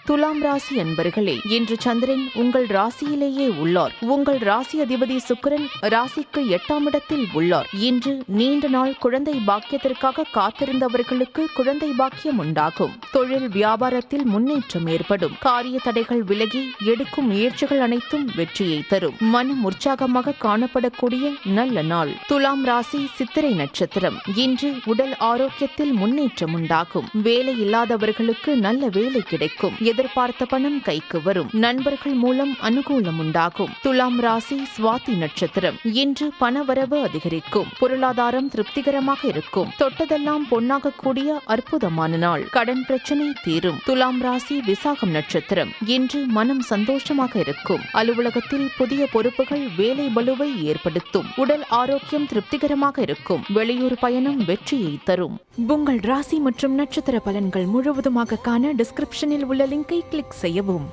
துலாம் ராசி அன்பர்களே, இன்று சந்திரன் உங்கள் ராசியிலேயே உள்ளார். உங்கள் ராசி அதிபதி சுக்கிரன் ராசிக்கு 8ஆம் இடத்தில் உள்ளார். இன்று நீண்ட நாள் குழந்தை பாக்கியத்திற்காக காத்திருந்தவர்களுக்கு குழந்தை பாக்கியம் உண்டாகும். தொழில் வியாபாரத்தில் முன்னேற்றம் ஏற்படும். காரிய தடைகள் விலகி எடுக்கும் முயற்சிகள் அனைத்தும் வெற்றியை தரும். மனம் உற்சாகமாக காணப்படக்கூடிய நல்ல நாள். துலாம் ராசி சித்திரை நட்சத்திரம். இன்று உடல் ஆரோக்கியத்தில் முன்னேற்றம் உண்டாகும். வேலை இல்லாதவர்களுக்கு நல்ல வேலை கிடைக்கும். எதிர்பார்த்த பணம் கைக்கு வரும். நண்பர்கள் மூலம் அனுகூலம் உண்டாகும். துலாம் ராசி சுவாதி நட்சத்திரம். இன்று பணவரவு அதிகரிக்கும். பொருளாதாரம் திருப்திகரமாக இருக்கும். தொட்டதெல்லாம் பொன்னாகக்கூடிய அற்புதமான நாள். கடன் பிரச்சனை தீரும். துலாம் ராசி விசாகம் நட்சத்திரம். இன்று மனம் சந்தோஷமாக இருக்கும். அலுவலகத்தில் புதிய பொறுப்புகள் வேலை பளுவை ஏற்படுத்தும். உடல் ஆரோக்கியம் திருப்திகரமாக இருக்கும். வெளியூர் பயணம் வெற்றியை தரும். உங்கள் ராசி மற்றும் நட்சத்திர பலன்கள் முழுவதுமாக காண டிஸ்கிரிப்ஷனில் உள்ள லிங்கை கிளிக் செய்யவும்.